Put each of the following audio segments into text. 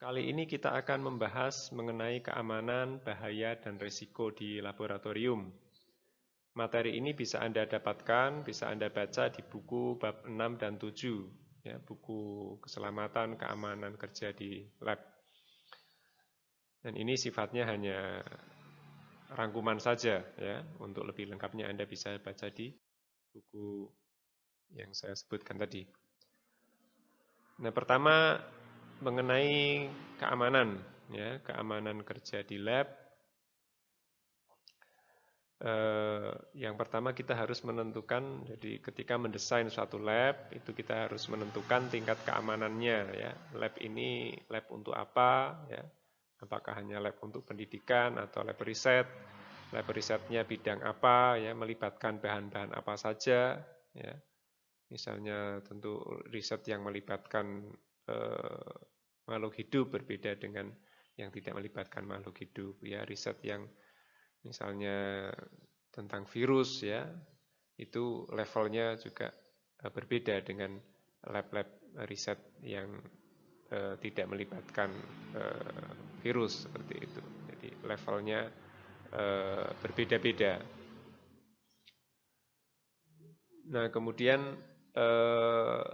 Kali ini kita akan membahas mengenai keamanan, bahaya, dan risiko di laboratorium. Materi ini bisa Anda dapatkan, bisa Anda baca di buku bab 6 dan 7, ya, buku keselamatan keamanan kerja di lab. Dan ini sifatnya hanya rangkuman saja, ya. Untuk lebih lengkapnya Anda bisa baca di buku yang saya sebutkan tadi. Nah, pertama mengenai keamanan, ya, keamanan kerja di lab. Yang pertama kita harus menentukan, jadi ketika mendesain suatu lab itu kita harus menentukan tingkat keamanannya, ya. Lab ini lab untuk apa, ya? Apakah hanya lab untuk pendidikan atau lab riset? Lab risetnya bidang apa, ya? Melibatkan bahan-bahan apa saja, ya? Misalnya tentu riset yang melibatkan makhluk hidup berbeda dengan yang tidak melibatkan makhluk hidup, ya. Riset yang misalnya tentang virus, ya, itu levelnya juga berbeda dengan lab-lab riset yang tidak melibatkan virus seperti itu. Jadi levelnya berbeda-beda. Nah, kemudian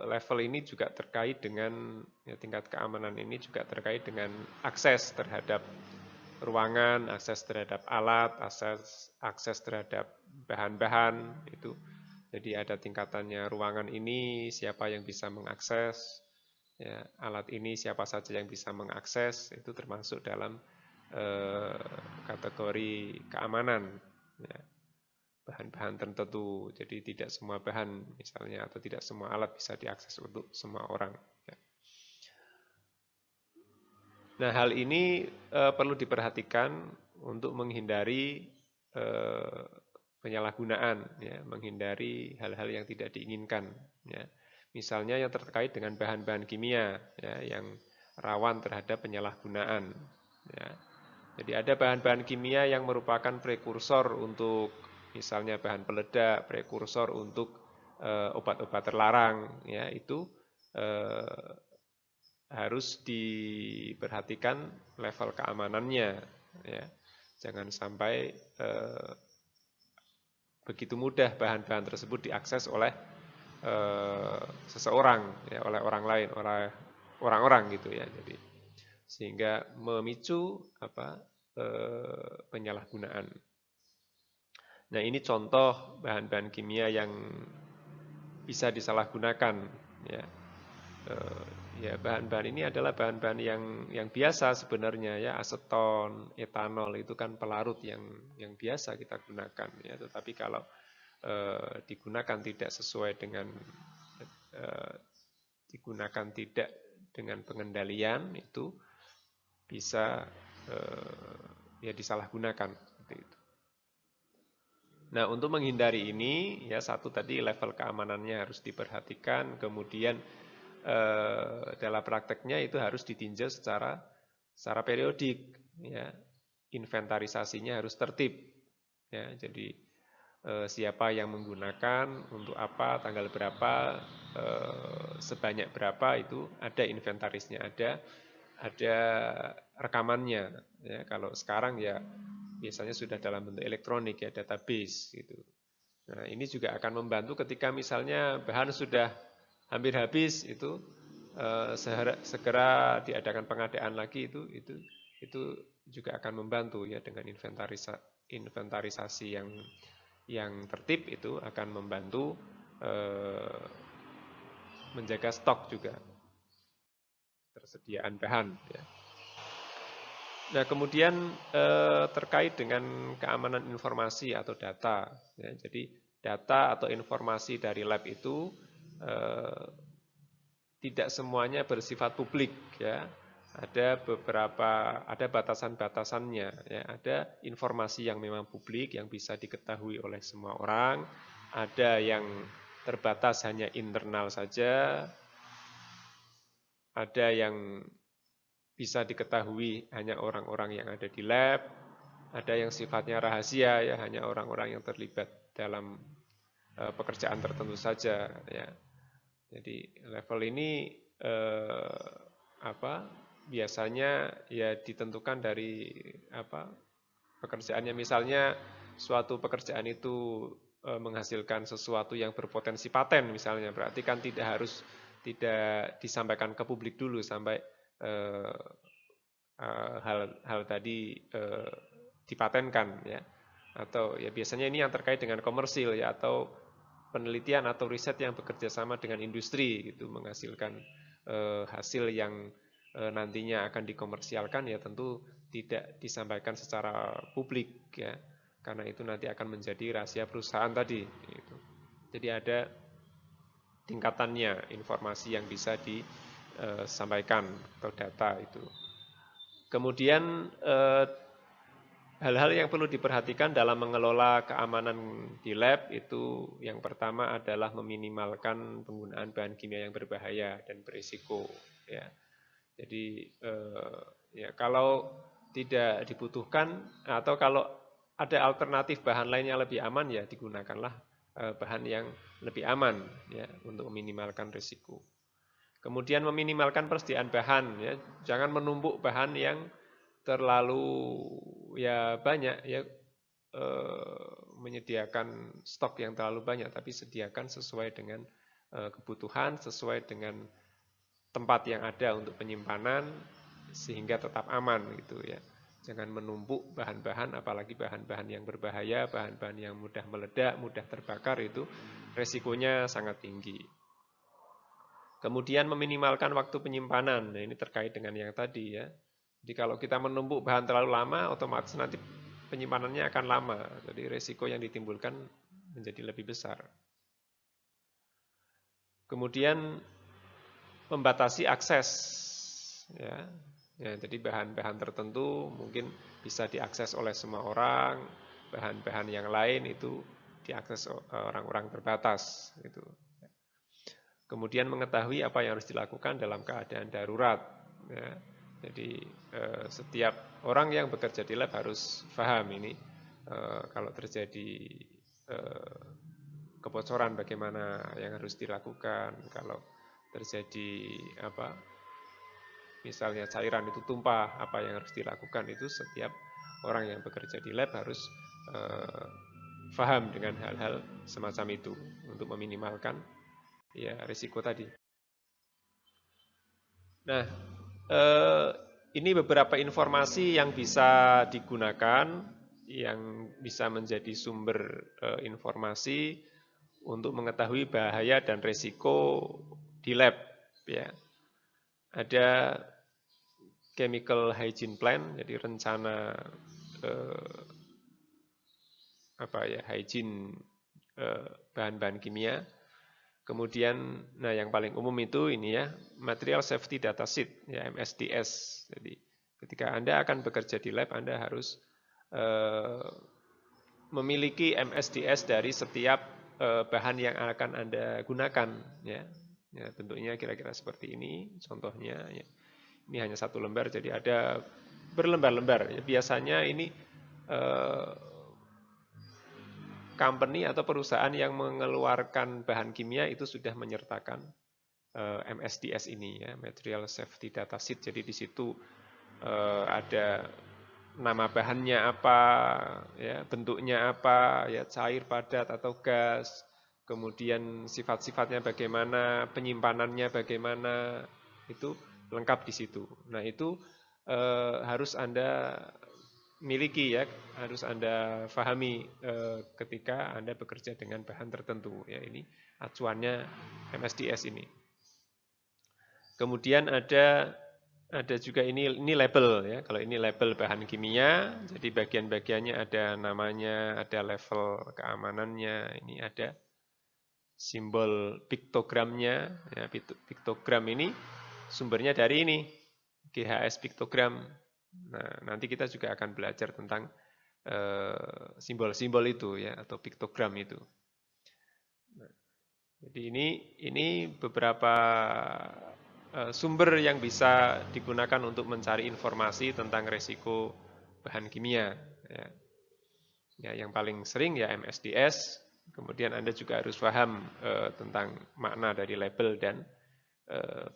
level ini juga terkait dengan, ya, tingkat keamanan ini juga terkait dengan akses terhadap ruangan, akses terhadap alat, akses terhadap bahan-bahan itu. Jadi ada tingkatannya, ruangan ini siapa yang bisa mengakses, ya, alat ini siapa saja yang bisa mengakses, itu termasuk dalam kategori keamanan, ya. Bahan-bahan tertentu, jadi tidak semua bahan misalnya atau tidak semua alat bisa diakses untuk semua orang, ya. Nah, hal ini perlu diperhatikan untuk menghindari penyalahgunaan, ya, menghindari hal-hal yang tidak diinginkan, ya. Misalnya yang terkait dengan bahan-bahan kimia, ya, yang rawan terhadap penyalahgunaan, ya. Jadi ada bahan-bahan kimia yang merupakan prekursor untuk misalnya bahan peledak, prekursor untuk obat-obat terlarang, ya, itu eh, harus diperhatikan level keamanannya, ya. Jangan sampai begitu mudah bahan-bahan tersebut diakses oleh seseorang, ya, oleh orang lain, oleh orang-orang gitu, ya. Jadi sehingga memicu penyalahgunaan. Nah, ini contoh bahan-bahan kimia yang bisa disalahgunakan, ya. Ya, bahan-bahan ini adalah bahan-bahan yang biasa sebenarnya, ya. Aseton, etanol itu kan pelarut yang biasa kita gunakan, ya. Tetapi kalau digunakan tidak sesuai dengan digunakan tidak dengan pengendalian, itu bisa ya disalahgunakan seperti itu. Nah, untuk menghindari ini, ya, satu tadi level keamanannya harus diperhatikan, kemudian dalam prakteknya itu harus ditinjau secara periodik, ya. Inventarisasinya harus tertib, ya. Jadi siapa yang menggunakan, untuk apa, tanggal berapa, sebanyak berapa, itu ada inventarisnya, ada rekamannya, ya. Kalau sekarang ya biasanya sudah dalam bentuk elektronik, ya, database gitu. Nah, ini juga akan membantu ketika misalnya bahan sudah hampir habis, itu segera diadakan pengadaan lagi, itu juga akan membantu, ya, dengan inventarisasi yang tertib itu akan membantu menjaga stok juga, ketersediaan bahan, ya. Nah, kemudian terkait dengan keamanan informasi atau data, ya. Jadi data atau informasi dari lab itu tidak semuanya bersifat publik, ya. Ada batasan-batasannya, ya. Ada informasi yang memang publik yang bisa diketahui oleh semua orang, ada yang terbatas hanya internal saja, ada yang bisa diketahui hanya orang-orang yang ada di lab, ada yang sifatnya rahasia, ya, hanya orang-orang yang terlibat dalam pekerjaan tertentu saja, ya. Jadi level ini biasanya ya ditentukan dari pekerjaannya. Misalnya suatu pekerjaan itu menghasilkan sesuatu yang berpotensi paten misalnya, berarti kan tidak disampaikan ke publik dulu sampai hal tadi dipatenkan ya. Atau ya biasanya ini yang terkait dengan komersil ya, atau penelitian atau riset yang bekerja sama dengan industri gitu, menghasilkan hasil yang nantinya akan dikomersialkan, ya tentu tidak disampaikan secara publik ya, karena itu nanti akan menjadi rahasia perusahaan tadi gitu. Jadi ada tingkatannya informasi yang bisa disampaikan atau data itu. Kemudian hal-hal yang perlu diperhatikan dalam mengelola keamanan di lab itu, yang pertama adalah meminimalkan penggunaan bahan kimia yang berbahaya dan berisiko ya. Jadi ya kalau tidak dibutuhkan atau kalau ada alternatif bahan lain yang lebih aman, ya digunakanlah bahan yang lebih aman ya untuk meminimalkan risiko. Kemudian meminimalkan persediaan bahan ya, jangan menumpuk bahan yang terlalu ya banyak ya, menyediakan stok yang terlalu banyak, tapi sediakan sesuai dengan kebutuhan, sesuai dengan tempat yang ada untuk penyimpanan sehingga tetap aman gitu ya. Jangan menumpuk bahan-bahan, apalagi bahan-bahan yang berbahaya, bahan-bahan yang mudah meledak, mudah terbakar, itu resikonya sangat tinggi. Kemudian meminimalkan waktu penyimpanan. Nah, ini terkait dengan yang tadi ya. Jadi kalau kita menumpuk bahan terlalu lama, otomatis nanti penyimpanannya akan lama. Jadi resiko yang ditimbulkan menjadi lebih besar. Kemudian membatasi akses ya. Ya, jadi bahan-bahan tertentu mungkin bisa diakses oleh semua orang, bahan-bahan yang lain itu diakses orang-orang terbatas gitu. Kemudian mengetahui apa yang harus dilakukan dalam keadaan darurat ya. Jadi setiap orang yang bekerja di lab harus paham ini, kalau terjadi kebocoran bagaimana yang harus dilakukan, kalau terjadi misalnya cairan itu tumpah, apa yang harus dilakukan, itu setiap orang yang bekerja di lab harus paham dengan hal-hal semacam itu untuk meminimalkan ya risiko tadi. Nah, ini beberapa informasi yang bisa digunakan, yang bisa menjadi sumber informasi untuk mengetahui bahaya dan risiko di lab ya. Ada chemical hygiene plan, jadi rencana hygiene bahan-bahan kimia. Kemudian, nah yang paling umum itu ini ya, Material Safety Data Sheet, ya MSDS. Jadi ketika Anda akan bekerja di lab, Anda harus memiliki MSDS dari setiap bahan yang akan Anda gunakan. Ya, ya bentuknya kira-kira seperti ini, contohnya. Ya. Ini hanya satu lembar, jadi ada berlembar-lembar. Ya, biasanya ini company atau perusahaan yang mengeluarkan bahan kimia itu sudah menyertakan MSDS ini ya, Material Safety Data Sheet. Jadi di situ ada nama bahannya apa, ya, bentuknya apa, ya, cair, padat atau gas, kemudian sifat-sifatnya bagaimana, penyimpanannya bagaimana, itu lengkap di situ. Nah itu harus Anda miliki ya, harus Anda pahami ketika Anda bekerja dengan bahan tertentu ya. Ini acuannya MSDS ini. Kemudian ada juga ini label ya. Kalau ini label bahan kimia, jadi bagian-bagiannya ada namanya, ada level keamanannya, ini ada simbol piktogramnya ya. Piktogram ini sumbernya dari ini, GHS piktogram. Nah, nanti kita juga akan belajar tentang simbol-simbol itu ya, atau piktogram itu. Nah, jadi ini beberapa sumber yang bisa digunakan untuk mencari informasi tentang resiko bahan kimia. Ya. Ya, yang paling sering ya MSDS. Kemudian Anda juga harus paham tentang makna dari label dan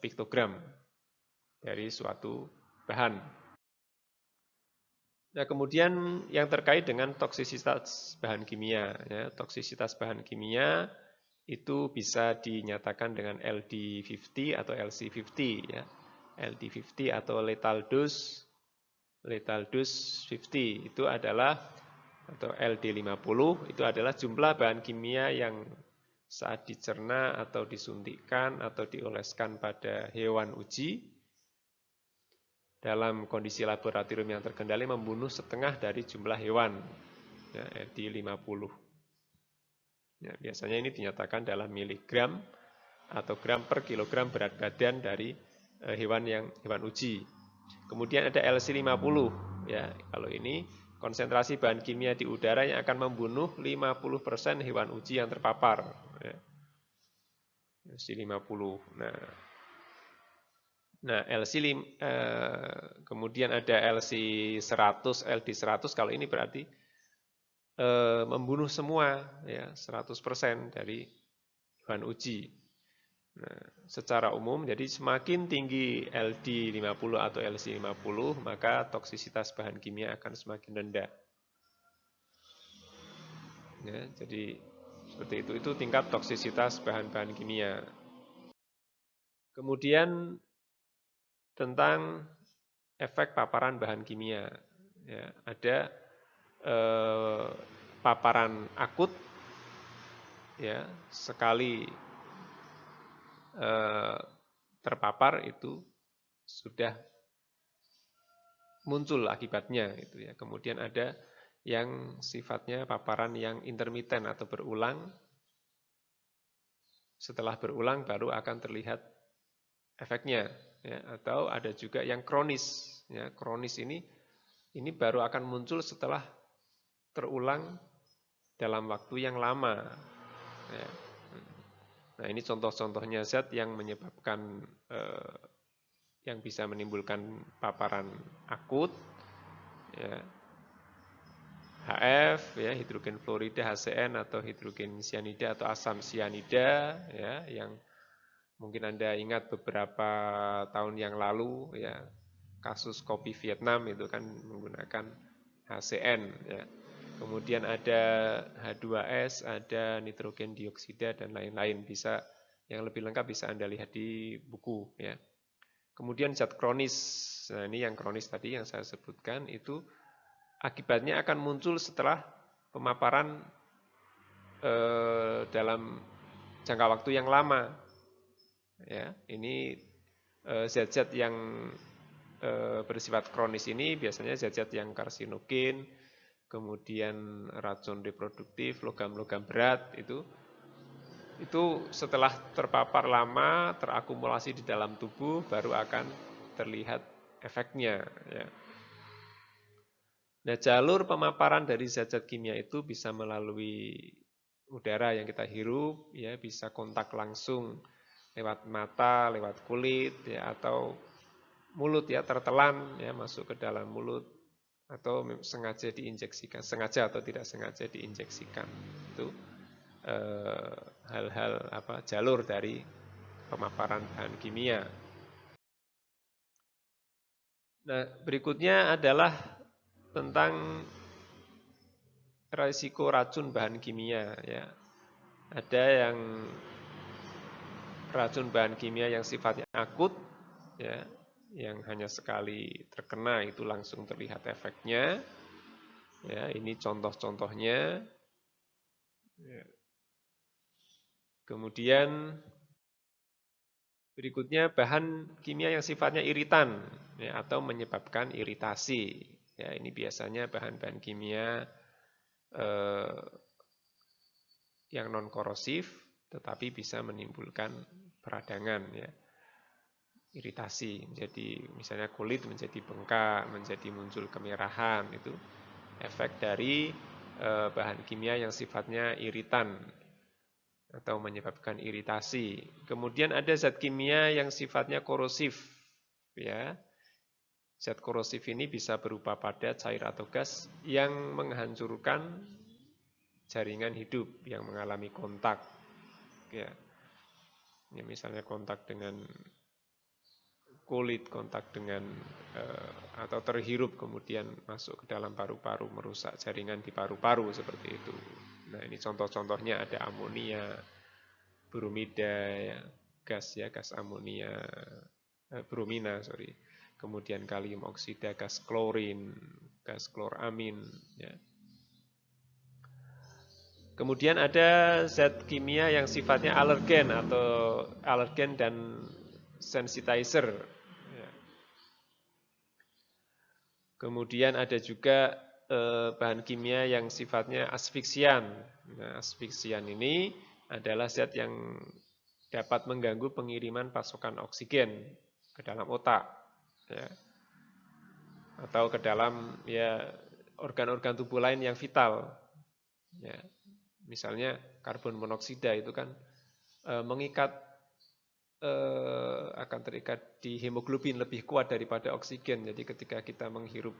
piktogram dari suatu bahan. Nah, kemudian yang terkait dengan toksisitas bahan kimia, ya, toksisitas bahan kimia itu bisa dinyatakan dengan LD50 atau LC50, ya. LD50 atau lethal dose 50 itu adalah, atau LD50 itu adalah jumlah bahan kimia yang saat dicerna atau disuntikkan atau dioleskan pada hewan uji dalam kondisi laboratorium yang terkendali membunuh setengah dari jumlah hewan, ya, LD50. Ya, biasanya ini dinyatakan dalam miligram atau gram per kilogram berat badan dari hewan uji. Kemudian ada LC50, ya. Kalau ini konsentrasi bahan kimia di udara yang akan membunuh 50% hewan uji yang terpapar, ya. LC50. Nah, kemudian ada LC100, LD100, kalau ini berarti membunuh semua, ya, 100% dari hewan uji. Nah, secara umum, jadi semakin tinggi LD50 atau LC50, maka toksisitas bahan kimia akan semakin rendah. Ya, jadi seperti itu tingkat toksisitas bahan-bahan kimia. Kemudian tentang efek paparan bahan kimia, ya, ada paparan akut, ya, sekali terpapar itu sudah muncul akibatnya, itu, ya. Kemudian ada yang sifatnya paparan yang intermiten atau berulang. Setelah berulang baru akan terlihat efeknya, ya. Atau ada juga yang kronis, ya. Kronis ini baru akan muncul setelah terulang dalam waktu yang lama, ya. Nah, ini contoh-contohnya zat yang menyebabkan yang bisa menimbulkan paparan akut, ya. HF, ya, hidrogen fluorida, HCN, atau hidrogen cyanida atau asam cyanida, ya, yang mungkin Anda ingat beberapa tahun yang lalu, ya, kasus kopi Vietnam itu kan menggunakan HCN, ya. Kemudian ada H2S, ada nitrogen dioksida dan lain-lain. Bisa yang lebih lengkap bisa Anda lihat di buku, ya. Kemudian zat kronis. Nah, ini yang kronis tadi yang saya sebutkan itu akibatnya akan muncul setelah pemaparan dalam jangka waktu yang lama. Ya, ini zat-zat yang bersifat kronis ini biasanya zat-zat yang karsinogen, kemudian racun reproduktif, logam-logam berat itu setelah terpapar lama, terakumulasi di dalam tubuh, baru akan terlihat efeknya, ya. Nah, jalur pemaparan dari zat-zat kimia itu bisa melalui udara yang kita hirup, ya, bisa kontak langsung lewat mata, lewat kulit, ya, atau mulut, ya, tertelan, ya, masuk ke dalam mulut, atau sengaja diinjeksikan, sengaja atau tidak sengaja diinjeksikan. Itu hal-hal jalur dari pemaparan bahan kimia. Nah, berikutnya adalah tentang risiko racun bahan kimia, ya. Ada yang racun bahan kimia yang sifatnya akut, ya, yang hanya sekali terkena itu langsung terlihat efeknya. Ya, ini contoh-contohnya. Ya. Kemudian berikutnya bahan kimia yang sifatnya iritan, ya, atau menyebabkan iritasi. Ya, ini biasanya bahan-bahan kimia yang non korosif tetapi bisa menimbulkan peradangan, ya. Iritasi, menjadi misalnya kulit menjadi bengkak, menjadi muncul kemerahan, itu efek dari bahan kimia yang sifatnya iritan atau menyebabkan iritasi. Kemudian ada zat kimia yang sifatnya korosif, ya. Zat korosif ini bisa berupa padat, cair atau gas yang menghancurkan jaringan hidup yang mengalami kontak, ya. Ya, misalnya kontak dengan kulit, kontak dengan atau terhirup kemudian masuk ke dalam paru-paru, merusak jaringan di paru-paru seperti itu. Nah, ini contoh-contohnya ada amonia, bromida, ya, gas amonia, bromina, sorry. Kemudian kalium oksida, gas klorin, gas kloramin, ya. Kemudian ada zat kimia yang sifatnya alergen atau alergen dan sensitizer. Ya. Kemudian ada juga bahan kimia yang sifatnya asfiksian. Nah, asfiksian ini adalah zat yang dapat mengganggu pengiriman pasokan oksigen ke dalam otak, ya, atau ke dalam ya organ-organ tubuh lain yang vital. Ya. Misalnya karbon monoksida itu kan mengikat akan terikat di hemoglobin lebih kuat daripada oksigen. Jadi ketika kita menghirup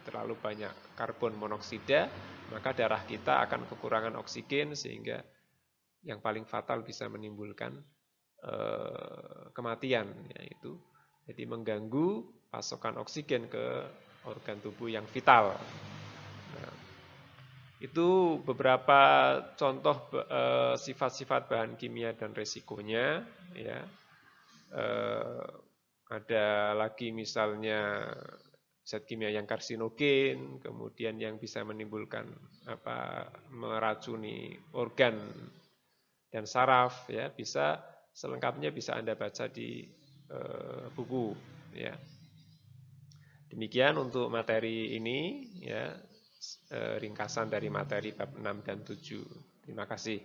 terlalu banyak karbon monoksida, maka darah kita akan kekurangan oksigen sehingga yang paling fatal bisa menimbulkan kematian, yaitu jadi mengganggu pasokan oksigen ke organ tubuh yang vital. Nah, itu beberapa contoh sifat-sifat bahan kimia dan resikonya, ya. Ada lagi misalnya zat kimia yang karsinogen, kemudian yang bisa menimbulkan meracuni organ dan saraf, ya. Bisa selengkapnya bisa Anda baca di buku, ya. Demikian untuk materi ini, ya, ringkasan dari materi bab 6 dan 7. Terima kasih.